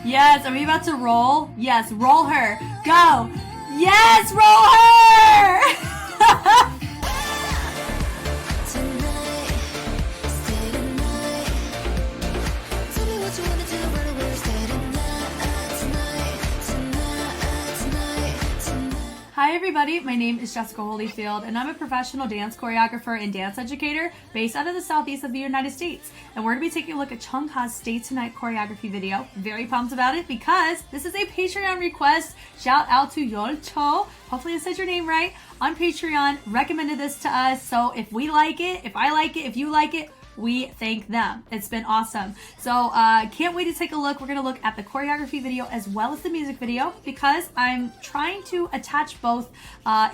Yes, are we about to roll? Yes, roll her. Go. Yes, roll her! Hi everybody, my name is Jessica Holyfield and I'm a professional dance choreographer and dance educator based out of the southeast of the United States. And we're going to be taking a look at CHUNG's Stay Tonight choreography video. Very pumped about it because this is a Patreon request. Shout out to Yolcho, hopefully I said your name right, on Patreon. Recommended this to us, so if we like it, if I like it, if you like it, we thank them. It's been awesome. So can't wait to take a look. We're gonna look at the choreography video as well as the music video because I'm trying to attach both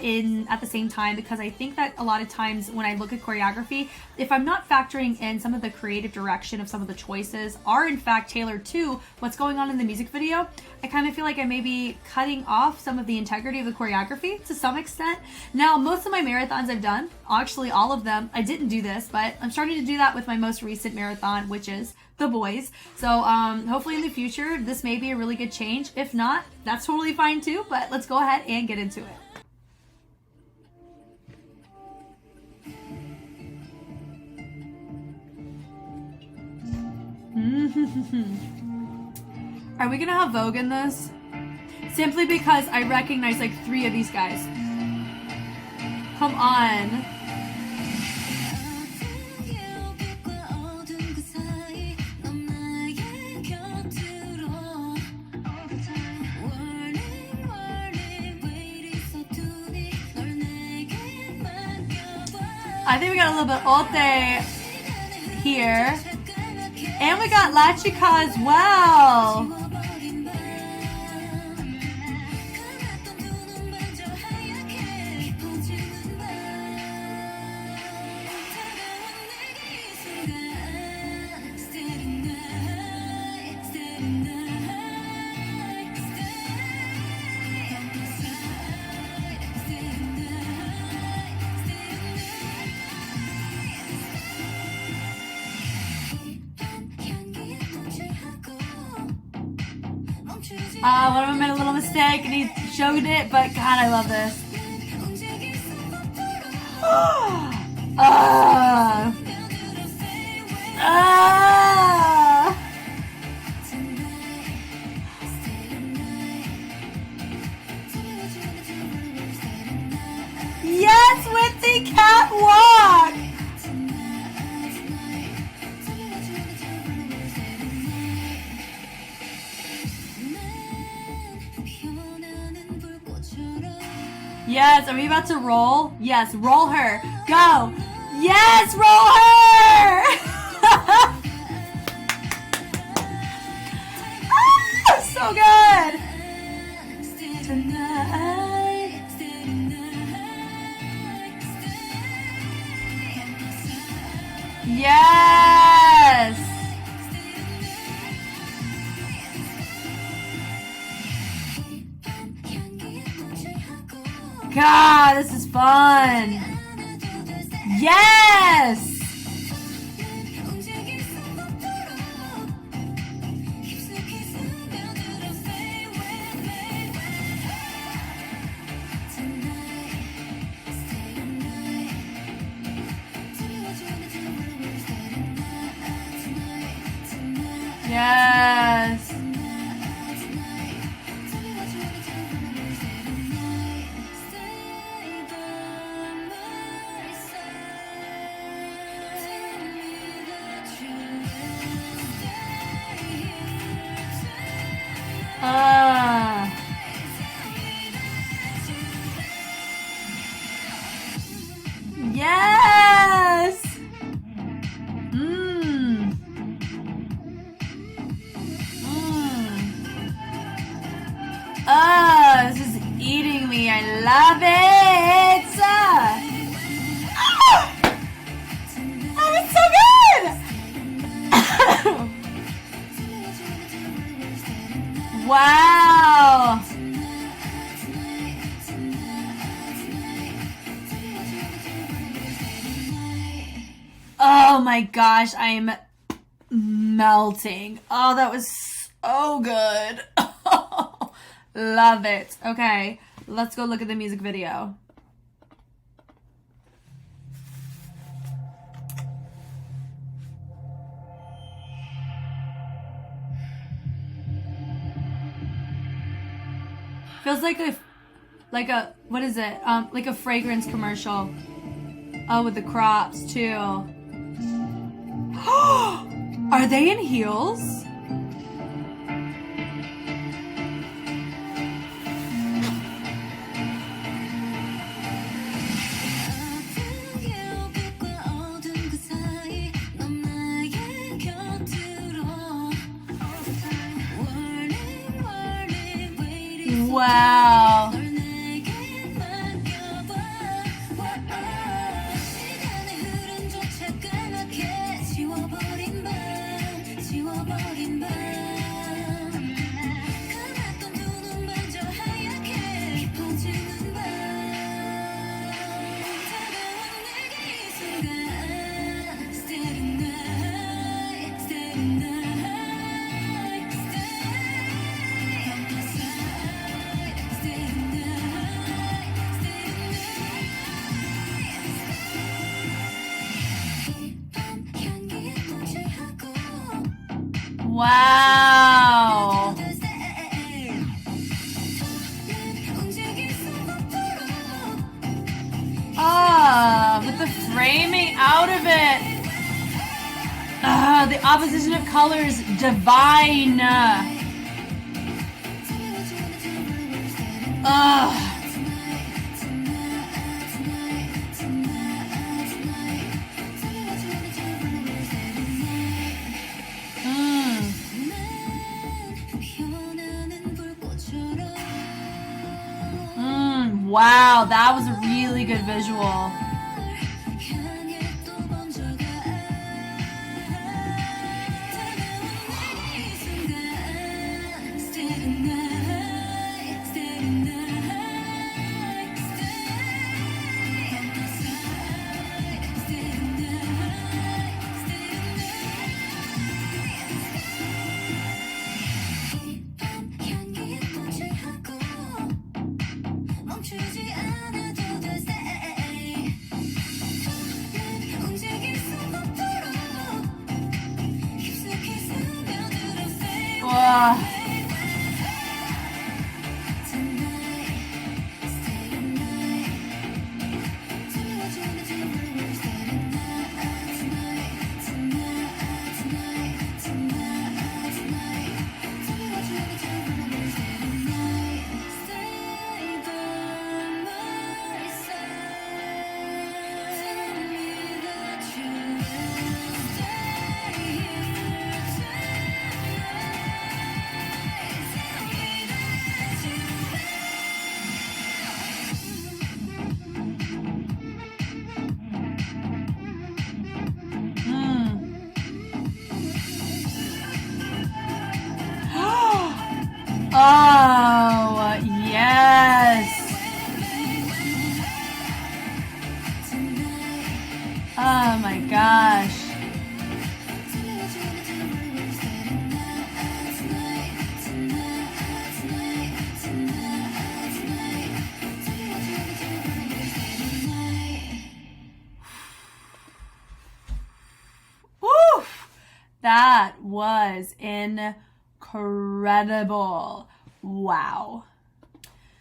in at the same time, because I think that a lot of times when I look at choreography, if I'm not factoring in some of the creative direction of some of the choices are in fact tailored to what's going on in the music video, I kind of feel like I may be cutting off some of the integrity of the choreography to some extent. Now, most of my marathons I've done, actually all of them, I didn't do this, but I'm starting to do that with my most recent marathon, which is The Boys. So hopefully in the future, this may be a really good change. If not, that's totally fine too, but let's go ahead and get into it. Are we gonna have Vogue in this? Simply because I recognize like 3 of these guys. Come on. I think we got a little bit Ote here. And we got La Chica as well. One of them made a little mistake and he showed it, but God, I love this. Yes, with the catwalk! Yes, are we about to roll? Yes, roll her. Go. Yes, roll her! So good! Tonight. Yes! God, this is fun. Yes! Yes! Yes! This is eating me. I love it. Oh, it's so good. Wow. Oh my gosh, I'm melting. Oh, that was so good. Love it. Okay, let's go look at the music video. Feels like a what is it? Like a fragrance commercial. Oh, with the crops too. Are they in heels? Wow. Wow. With the framing out of it. The opposition of colors, divine. Wow, that was a really good visual. Oh, yes. Oh my gosh. Woo! That was incredible. Wow.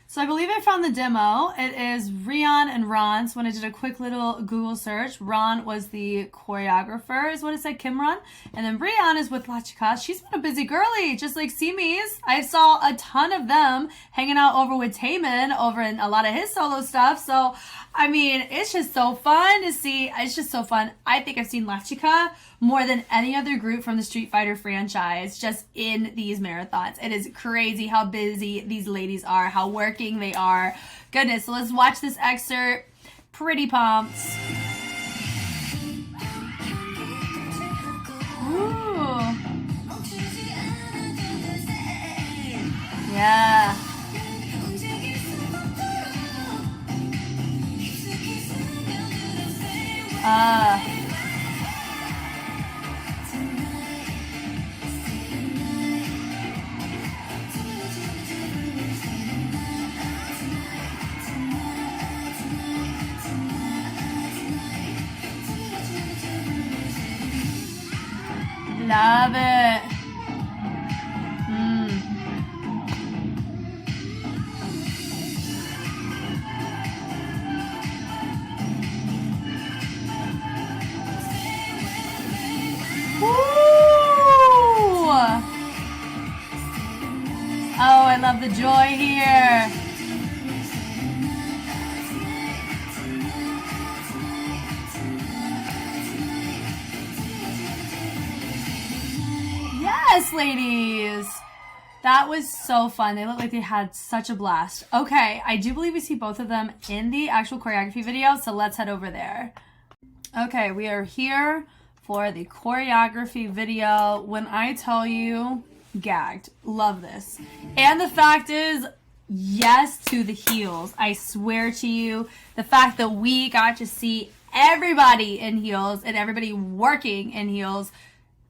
So I believe I found the demo. It is Rian and Ron. So when I did a quick little Google search, Ron was the choreographer, is what it said, Kimron. And then Rian is with Lachika. She's been a busy girly, just like Simi's. I saw a ton of them hanging out over with Taemin over in a lot of his solo stuff. So, I mean, it's just so fun to see. It's just so fun. I think I've seen Lachika more than any other group from the Street Fighter franchise just in these marathons. It is crazy how busy these ladies are, how working they are. Goodness, so let's watch this excerpt. Pretty pumped. Ooh. Yeah. love it. Oh, I love the joy here. Yes, ladies. That was so fun. They looked like they had such a blast. Okay, I do believe we see both of them in the actual choreography video, so let's head over there. Okay, we are here for the choreography video. When I tell you, gagged. Love this. And the fact is, yes to the heels. I swear to you, the fact that we got to see everybody in heels and everybody working in heels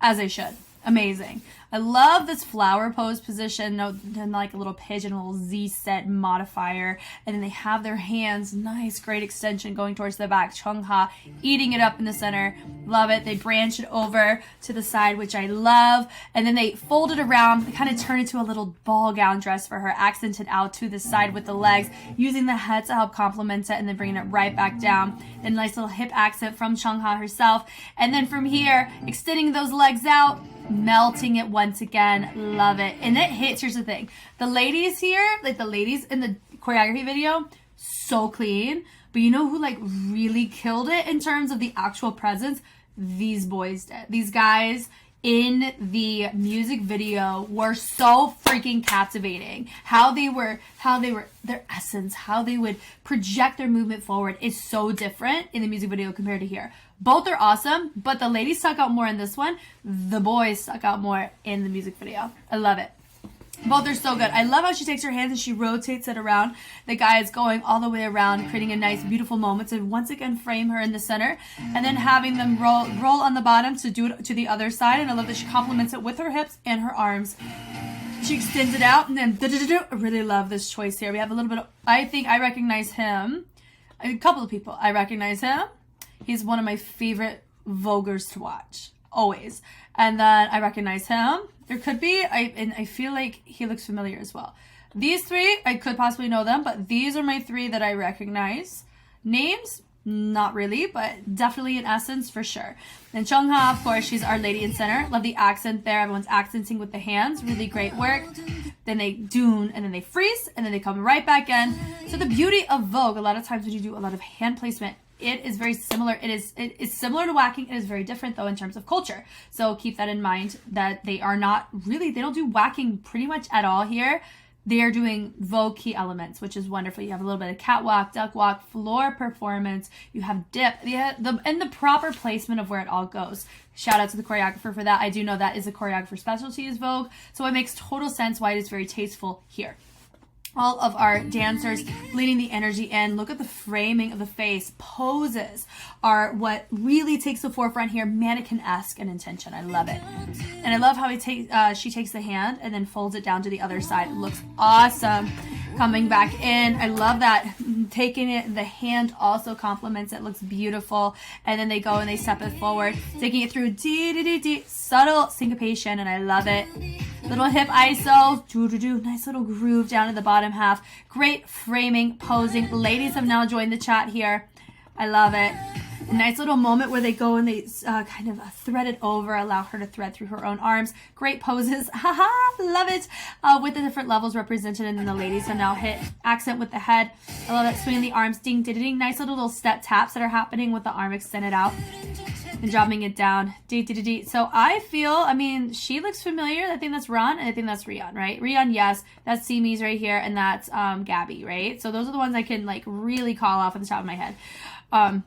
as they should. Amazing. I love this flower pose position, and like a little pigeon, a little Z set modifier, and then they have their hands, nice, great extension going towards the back. Chung Ha eating it up in the center. Love it. They branch it over to the side, which I love, and then they fold it around. They kind of turn it into a little ball gown dress for her, accented out to the side with the legs, using the head to help complement it, and then bringing it right back down. And a nice little hip accent from Chung Ha herself, and then from here, extending those legs out, melting it once again. Love it. And it hits. Here's the thing, the ladies here, like the ladies in the choreography video, so clean. But you know who like really killed it in terms of the actual presence? These boys did. These guys in the music video were so freaking captivating. How they were, their essence, how they would project their movement forward is so different in the music video compared to here. Both are awesome, but the ladies stuck out more in this one. The boys stuck out more in the music video. I love it. Both are so good. I love how she takes her hands and she rotates it around. The guy is going all the way around, creating a nice, beautiful moment to once again frame her in the center, and then having them roll on the bottom to do it to the other side. And I love that she complements it with her hips and her arms. She extends it out, and then I really love this choice here. We have a little bit of, I think I recognize him. A couple of people. I recognize him. He's one of my favorite Voguers to watch, always. And then I recognize him. There could be, and I feel like he looks familiar as well. These three, I could possibly know them, but these are my three that I recognize. Names, not really, but definitely in essence for sure. And Chung Ha, of course, she's our lady in center. Love the accent there. Everyone's accenting with the hands. Really great work. Then they dune, and then they freeze, and then they come right back in. So the beauty of Vogue, a lot of times when you do a lot of hand placement, it is very similar. It is similar to whacking. It is very different though in terms of culture. So keep that in mind, that they are not really, they don't do whacking pretty much at all here. They are doing Vogue key elements, which is wonderful. You have a little bit of catwalk, duck walk, floor performance. You have dip, and the proper placement of where it all goes. Shout out to the choreographer for that. I do know that is a choreographer specialty is Vogue. So it makes total sense why it is very tasteful here. All of our dancers leading the energy in. Look at the framing of the face. Poses are what really takes the forefront here. Mannequin-esque in intention. I love it. And I love how she takes the hand and then folds it down to the other side. It looks awesome. Coming back in. I love that. Taking it, the hand also complements it. Looks beautiful. And then they go and they step it forward. Taking it through subtle syncopation, and I love it. Little hip ISO, nice little groove down in the bottom half. Great framing, posing. Ladies have now joined the chat here. I love it. A nice little moment where they go and they kind of thread it over, allow her to thread through her own arms. Great poses. Haha, love it. With the different levels represented, and then the ladies have now hit accent with the head. I love that, swinging the arms, ding, ding, ding. Nice little step taps that are happening with the arm extended out. And dropping it down. So I feel, I mean, she looks familiar. I think that's Ron, and I think that's Rion, right? Rion, yes. That's Simi's right here, and that's Gabby, right? So those are the ones I can like really call off at the top of my head. But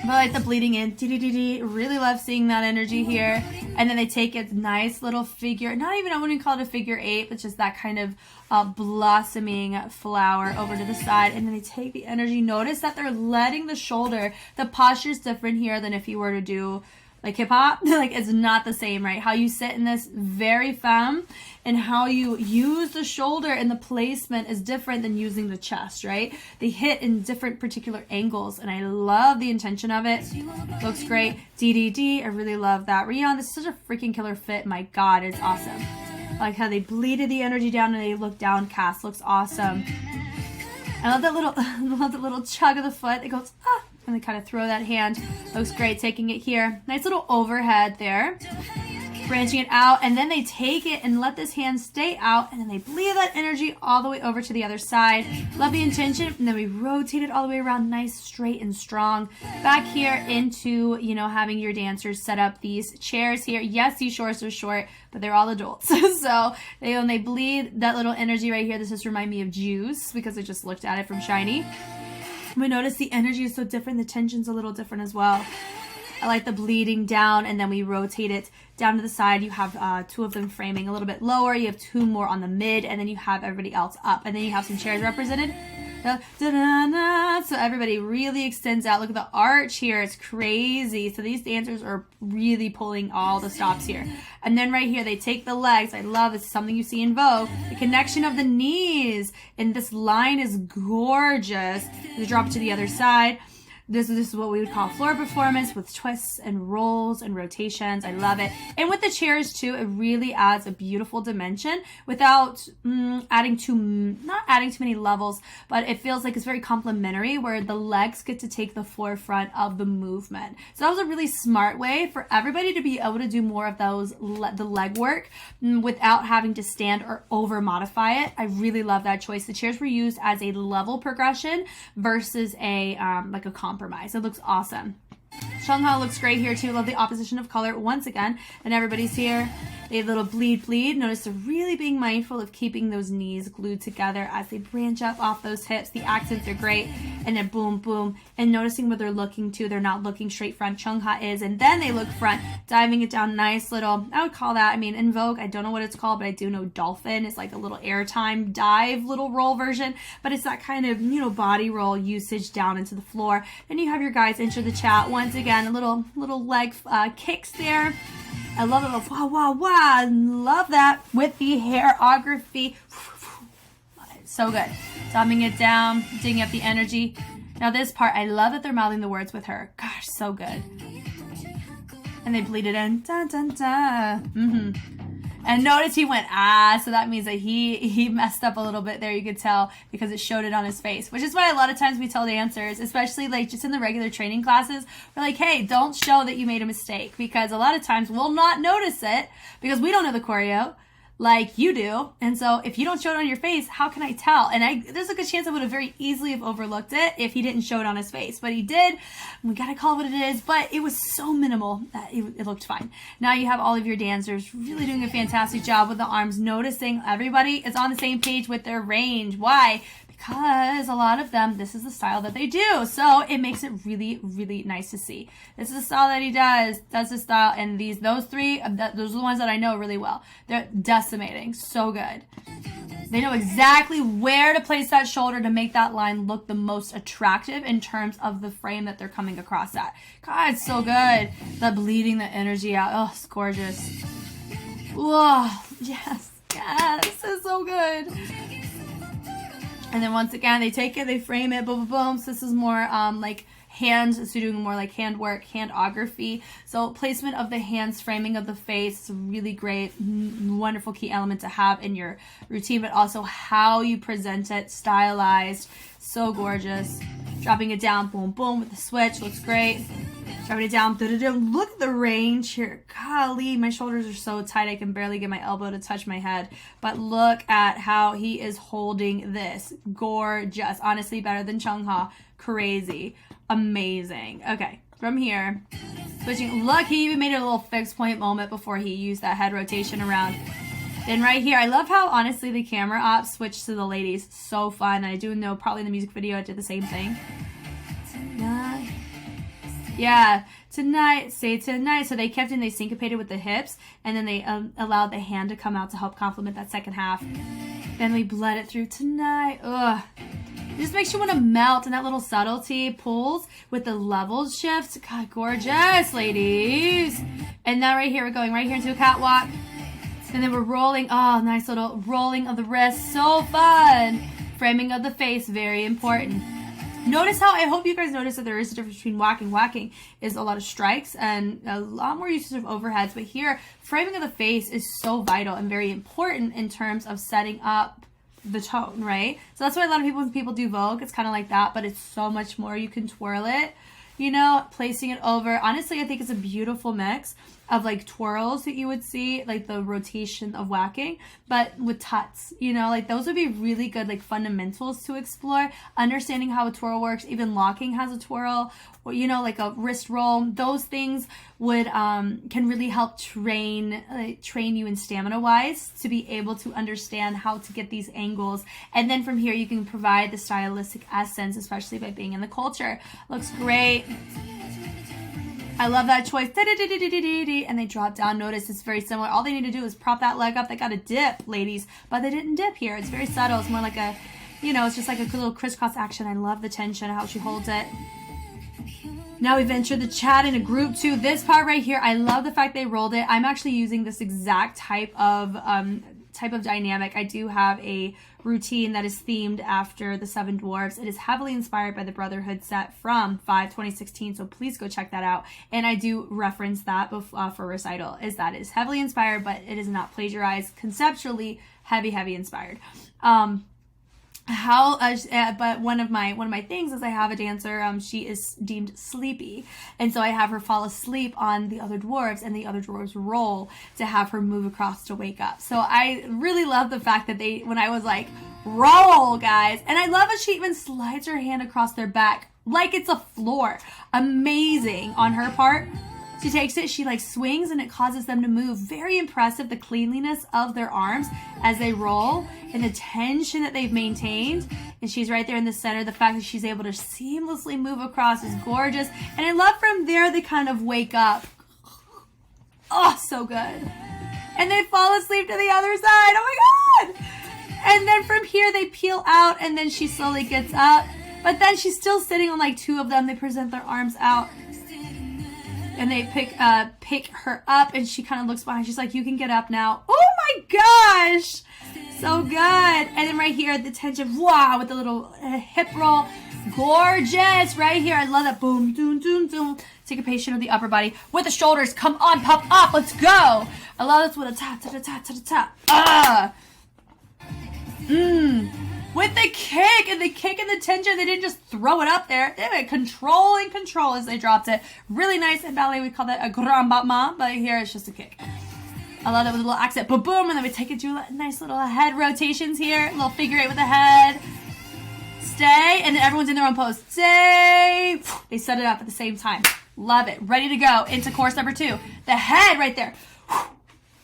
like the bleeding in, really love seeing that energy here. And then they take a nice little figure, not even, I wouldn't call it a figure eight, but just that kind of blossoming flower over to the side. And then they take the energy. Notice that they're letting the shoulder, the posture is different here than if you were to do like hip hop, like it's not the same, right? How you sit in this, very femme, and how you use the shoulder and the placement is different than using the chest, right? They hit in different particular angles, and I love the intention of it. Looks great. DDD, I really love that. Rion, this is such a freaking killer fit. My God, it's awesome. I like how they bleeded the energy down and they look downcast. Looks awesome. I love that little, I love that little chug of the foot. It goes, ah, and they kind of throw that hand. Looks great, taking it here. Nice little overhead there. Branching it out, and then they take it and let this hand stay out, and then they bleed that energy all the way over to the other side. Love the intention, and then we rotate it all the way around, nice, straight, and strong. Back here into, you know, having your dancers set up these chairs here. Yes, these shorts are short, but they're all adults. So when they bleed that little energy right here, this just reminds me of Juice, because I just looked at it from Shiny. We notice the energy is so different, the tension's a little different as well. I like the bleeding down, and then we rotate it down to the side. You have two of them framing a little bit lower. You have two more on the mid, and then you have everybody else up. And then you have some chairs represented. So everybody really extends out. Look at the arch here. It's crazy. So these dancers are really pulling all the stops here. And then right here, they take the legs. I love this. Is something you see in Vogue. The connection of the knees. And this line is gorgeous. They drop it to the other side. This is what we would call floor performance with twists and rolls and rotations. I love it. And with the chairs too, it really adds a beautiful dimension without not adding too many levels, but it feels like it's very complimentary where the legs get to take the forefront of the movement. So that was a really smart way for everybody to be able to do more of those, the leg work without having to stand or over modify it. I really love that choice. The chairs were used as a level progression versus a like a compromise. It looks awesome. Chung looks great here too. Love the opposition of color once again. And everybody's here. They have a little bleed. Notice they're really being mindful of keeping those knees glued together as they branch up off those hips. The accents are great. And then boom, boom. And noticing where they're looking to. They're not looking straight front. Chung is. And then they look front. Diving it down. Nice little, I would call that, I mean, in Vogue, I don't know what it's called, but I do know Dolphin is like a little airtime dive little roll version. But it's that kind of, you know, body roll usage down into the floor. Then you have your guys enter the chat. Once again, a little leg kicks there. I love it. Wow, wow, wow. Love that with the choreography. So good. Dumbing it down, digging up the energy. Now this part, I love that they're mouthing the words with her. Gosh, so good. And they bleed it in. Dun, dun, dun. And notice he went, so that means that he messed up a little bit there, you could tell, because it showed it on his face. Which is why a lot of times we tell dancers, especially like just in the regular training classes, we're like, hey, don't show that you made a mistake. Because a lot of times we'll not notice it because we don't know the choreo like you do. And so if you don't show it on your face, how can I tell? And there's a good chance I would have very easily have overlooked it if he didn't show it on his face. But he did. We got to call it what it is. But it was so minimal that it looked fine. Now you have all of your dancers really doing a fantastic job with the arms, noticing everybody is on the same page with their range. Why? Because a lot of them, this is the style that they do. So it makes it really, really nice to see. This is the style that he does this style. And those three, those are the ones that I know really well. They're decimating. So good. They know exactly where to place that shoulder to make that line look the most attractive in terms of the frame that they're coming across at. God, it's so good. The bleeding the energy out. Oh, it's gorgeous. Whoa, yes. Yeah, this is so good. And then once again, they take it, they frame it, boom, boom, boom. So this is more like hands, so doing more like handwork, handography. So placement of the hands, framing of the face, is a really great, wonderful key element to have in your routine, but also how you present it, stylized, so gorgeous. Dropping it down, boom, boom, with the switch, looks great. Dropping it down, look at the range here. Golly, my shoulders are so tight, I can barely get my elbow to touch my head. But look at how he is holding this. Gorgeous. Honestly, better than Chung. Crazy. Amazing. Okay, from here, switching. Look, he even made a little fixed point moment before he used that head rotation around. Then right here, I love how, honestly, the camera op switched to the ladies. So fun. I do know probably in the music video I did the same thing. Tonight. Yeah, tonight, say tonight. So they kept in, they syncopated with the hips, and then they allowed the hand to come out to help complement that second half. Then we bled it through tonight. Ugh. It just makes you want to melt, and that little subtlety pulls with the level shift. God, gorgeous, ladies. And now right here, we're going right here into a catwalk. And then we're rolling. Oh, nice little rolling of the wrist. So fun. Framing of the face, very important. Notice how, I hope you guys notice that there is a difference between whacking. Whacking is a lot of strikes and a lot more usage of overheads. But here, framing of the face is so vital and very important in terms of setting up the tone, right? So that's why a lot of people, when people do Vogue, it's kind of like that, but it's so much more. You can twirl it, you know, placing it over. Honestly, I think it's a beautiful mix of like twirls that you would see, like the rotation of whacking, but with tuts, you know, like those would be really good, like fundamentals to explore. Understanding how a twirl works, even locking has a twirl, or, you know, like a wrist roll. Those things would, can really help train you in stamina wise to be able to understand how to get these angles. And then from here, you can provide the stylistic essence, especially by being in the culture. Looks great. I love that choice. And they drop down. Notice it's very similar. All they need to do is prop that leg up. They got to dip, ladies, but they didn't dip here. It's very subtle. It's more like a, you know, it's just like a little crisscross action. I love the tension, how she holds it. Now we venture the chat in a group too. This part right here, I love the fact they rolled it. I'm actually using this exact type of dynamic. I do have a routine that is themed after the Seven Dwarfs. It is heavily inspired by the Brotherhood set from 2016, so please go check that out. And I do reference that for recital, is that it is heavily inspired, but it is not plagiarized. Conceptually, heavy inspired. But one of my things is I have a dancer, she is deemed sleepy, and so I have her fall asleep on the other dwarves, and the other dwarves roll to have her move across to wake up. So I really love the fact that when I was like, roll, guys, and I love that she even slides her hand across their back like it's a floor. Amazing on her part. She takes it, she like swings, and it causes them to move. Very impressive, the cleanliness of their arms as they roll and the tension that they've maintained. And she's right there in the center. The fact that she's able to seamlessly move across is gorgeous. And I love from there they kind of wake up. Oh, so good. And they fall asleep to the other side. Oh my God. And then from here they peel out, and then she slowly gets up. But then she's still sitting on like two of them. They present their arms out. And they pick her up, and she kind of looks behind. She's like, you can get up now. Oh my gosh. So good. And then right here, the tension, wow, with the little hip roll. Gorgeous. Right here. I love that. Boom, doom, doom, doom. Syncopation of the upper body with the shoulders. Come on, pop up. Let's go. I love this with a tap, to the top, to the top. With the kick and the tension, they didn't just throw it up there. They went control as they dropped it. Really nice. In ballet, we call that a grand battement, but here it's just a kick. I love that with a little accent. Boom, boom, and then we take it to nice little head rotations here. A little figure eight with the head. Stay, and then everyone's in their own pose. Stay. They set it up at the same time. Love it. Ready to go into course number 2. The head right there.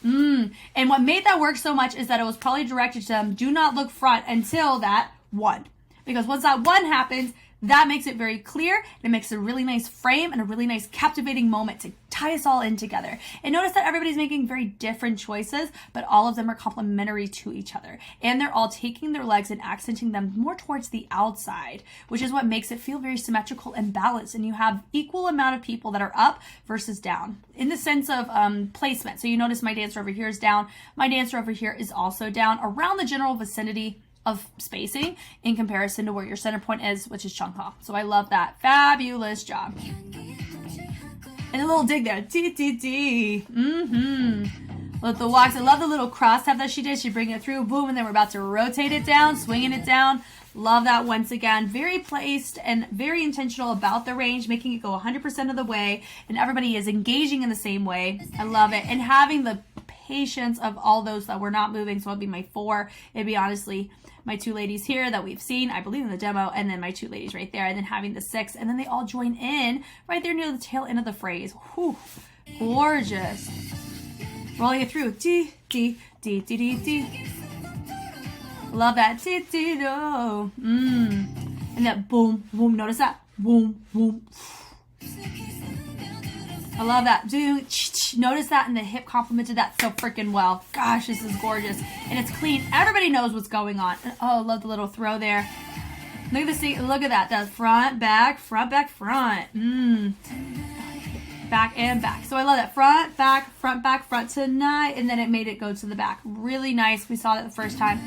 And what made that work so much is that it was probably directed to them, do not look front until that 1. Because once that 1 happens, that makes it very clear, and it makes a really nice frame and a really nice captivating moment to tie us all in together. And notice that everybody's making very different choices, but all of them are complementary to each other. And they're all taking their legs and accenting them more towards the outside, which is what makes it feel very symmetrical and balanced. And you have equal amount of people that are up versus down in the sense of placement. So you notice my dancer over here is down. My dancer over here is also down around the general vicinity of spacing in comparison to where your center point is, which is Chung. So I love that. Fabulous job. And a little dig there. D. With the walks. I love the little cross tap that she did. She bring it through, boom, and then we're about to rotate it down, swinging it down. Love that once again. Very placed and very intentional about the range, making it go 100% of the way, and everybody is engaging in the same way. I love it. And having the patience of all those that were not moving. So it'd be my 4. It'd be honestly my 2 ladies here that we've seen, I believe, in the demo, and then my 2 ladies right there, and then having the 6, and then they all join in right there near the tail end of the phrase. Whew, gorgeous. Rolling it through. D. Love that. D-do. And that boom, boom. Notice that. Boom, boom. I love that. Notice that, and the hip complemented that so freaking well. Gosh, this is gorgeous. And it's clean. Everybody knows what's going on. Oh, I love the little throw there. Look at this. Look at that. That's front, back, front, back, front. Back and back. So I love that. Front, back, front tonight. And then it made it go to the back. Really nice. We saw that the first time,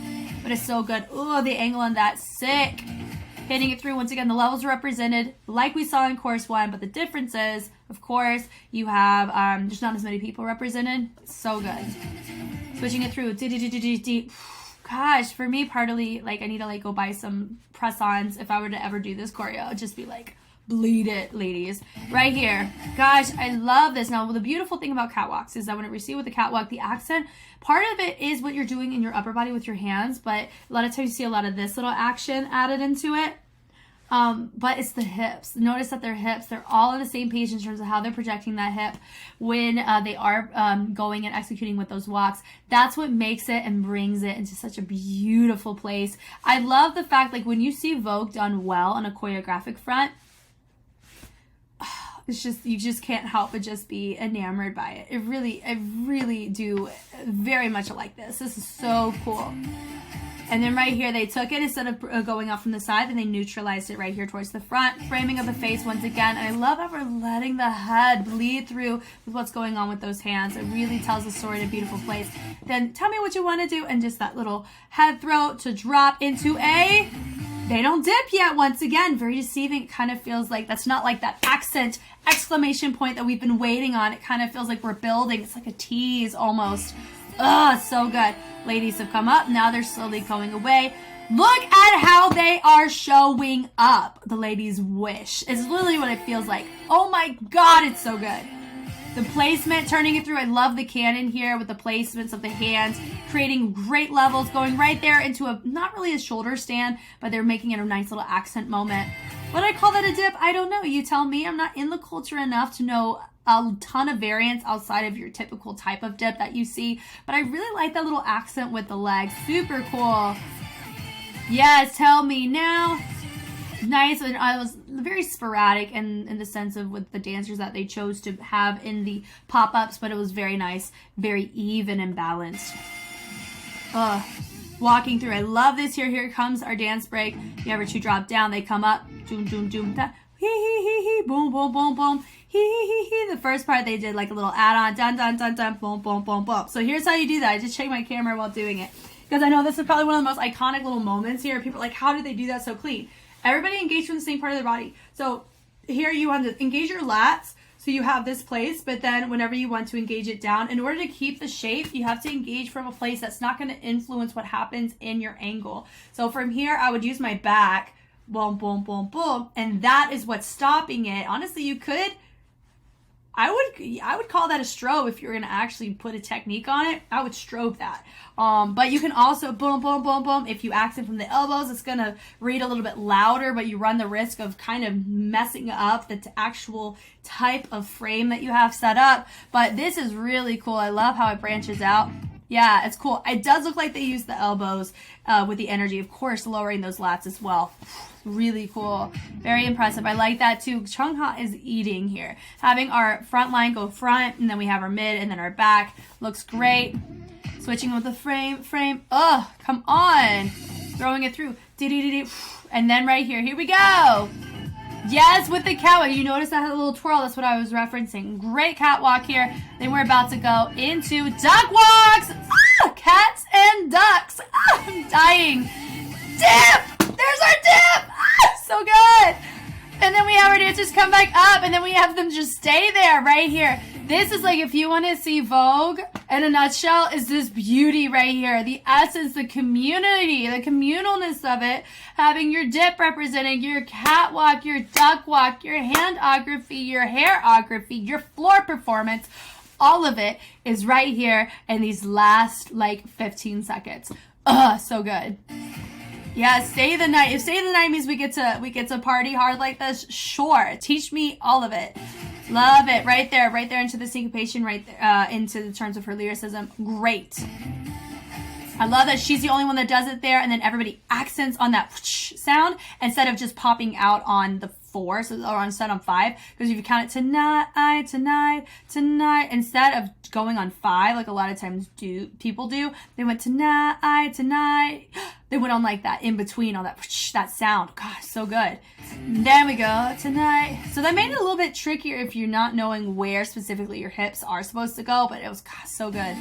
but it's so good. Oh, the angle on that. Sick. Hitting it through. Once again, the levels are represented like we saw in course 1, but the difference is, of course, you have, there's not as many people represented. So good. Switching it through. Gosh, for me, partly, like, I need to, like, go buy some press-ons if I were to ever do this choreo. It'd just be like, bleed it, ladies. Right here. Gosh, I love this. Now, the beautiful thing about catwalks is that whenever you see with the catwalk, the accent, part of it is what you're doing in your upper body with your hands, but a lot of times you see a lot of this little action added into it. But it's the hips. Notice that their hips, they're all on the same page in terms of how they're projecting that hip when they are going and executing with those walks. That's what makes it and brings it into such a beautiful place. I love the fact, like, when you see Vogue done well on a choreographic front, it's just, you just can't help but just be enamored by it. I really do very much like this. This is so cool. And then right here, they took it, instead of going off from the side, and they neutralized it right here towards the front. Framing of the face once again. And I love how we're letting the head bleed through with what's going on with those hands. It really tells the story in a beautiful place. Then tell me what you want to do, and just that little head throw to drop into a... They don't dip yet. Once again, very deceiving. It kind of feels like that's not like that accent exclamation point that we've been waiting on. It kind of feels like we're building. It's like a tease almost. Ugh, so good. Ladies have come up. Now they're slowly going away. Look at how they are showing up. The ladies wish. It's literally what it feels like. Oh my God, it's so good. The placement, turning it through. I love the cannon here with the placements of the hands, creating great levels, going right there into a, not really a shoulder stand, but they're making it a nice little accent moment. Would I call that a dip? I don't know. You tell me. I'm not in the culture enough to know a ton of variants outside of your typical type of dip that you see, but I really like that little accent with the legs. Super cool. Yes, tell me now. Nice. And I was very sporadic in the sense of with the dancers that they chose to have in the pop-ups, but it was very nice, very even and balanced. Walking through. I love this here. Here comes our dance break. You ever two drop down, they come up. Doom, doom, doom. Da. Hee, hee, hee, hee. Boom, boom, boom, boom. Hee, hee, hee, hee. The first part they did like a little add-on. Dun, dun, dun, dun. Boom, boom, boom, boom. So here's how you do that. I just checked my camera while doing it, because I know this is probably one of the most iconic little moments here. People are like, how did they do that so clean? Everybody engaged from the same part of their body. So here you want to engage your lats. So you have this place, but then whenever you want to engage it down, in order to keep the shape, you have to engage from a place that's not going to influence what happens in your angle. So from here, I would use my back, boom, boom, boom, boom, and that is what's stopping it. Honestly, you could, I would call that a strobe if you're going to actually put a technique on it. I would strobe that. But you can also boom, boom, boom, boom. If you accent from the elbows, it's going to read a little bit louder, but you run the risk of kind of messing up the actual type of frame that you have set up. But this is really cool. I love how it branches out. Yeah, it's cool. It does look like they use the elbows with the energy, of course, lowering those lats as well. Really cool. Very impressive. I like that too. Chung is eating here. Having our front line go front, and then we have our mid and then our back. Looks great. Switching with the frame. Ugh, come on. Throwing it through. And then right here. Here we go. Yes, with the catwalk. You notice that had a little twirl. That's what I was referencing. Great catwalk here. Then we're about to go into duck walks. Ah, cats and ducks. Ah, I'm dying. Dip. There's our dip. Ah, so good. And then we have our dancers come back up, and then we have them just stay there right here. This is like, if you want to see Vogue in a nutshell, is this beauty right here. The essence, the community, the communalness of it. Having your dip representing your catwalk, your duck walk, your handography, your hairography, your floor performance. All of it is right here in these last like 15 seconds. Ugh, so good. Yeah, stay the night. If stay the night means we get to party hard like this, sure. Teach me all of it. Love it. Right there into the syncopation, right there, into the terms of her lyricism. Great. I love that she's the only one that does it there, and then everybody accents on that sound instead of just popping out on the 4, so or instead on 5. Because if you count it tonight, instead of going on 5, like a lot of times people do, they went tonight. they went on like that in between, all that that sound. God, so good. And then we go tonight. So that made it a little bit trickier if you're not knowing where specifically your hips are supposed to go, but it was so good.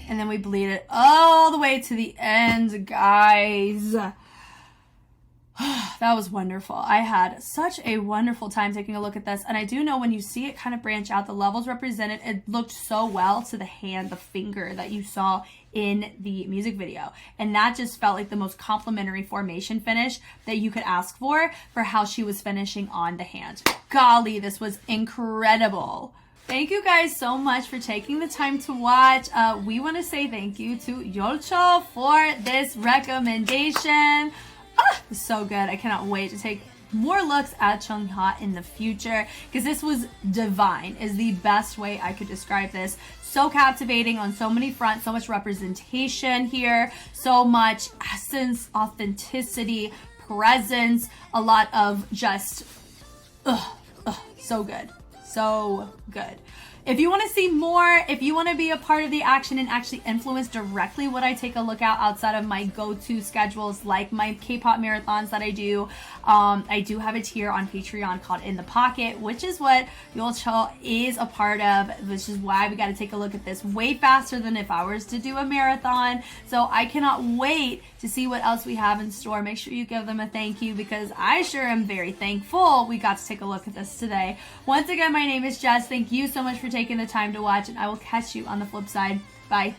And then we bleed it all the way to the end, guys. That was wonderful. I had such a wonderful time taking a look at this. And I do know when you see it kind of branch out, the levels represented, it looked so well to the hand, the finger that you saw in the music video. And that just felt like the most complimentary formation finish that you could ask for how she was finishing on the hand. Golly, this was incredible. Thank you guys so much for taking the time to watch. We want to say thank you to Yolcho for this recommendation. It's so good. I cannot wait to take more looks at Chung in the future, because this was divine is the best way I could describe this. So captivating on so many fronts, so much representation here, so much essence, authenticity, presence, a lot of just so good. So good. If you want to see more, if you want to be a part of the action and actually influence directly what I take a look at outside of my go-to schedules, like my K-pop marathons that I do have a tier on Patreon called In the Pocket, which is what Yolcho is a part of, which is why we got to take a look at this way faster than if I was to do a marathon. So I cannot wait to see what else we have in store. Make sure you give them a thank you, because I sure am very thankful we got to take a look at this today. Once again, my name is Jess. Thank you so much for taking the time to watch, and I will catch you on the flip side. Bye.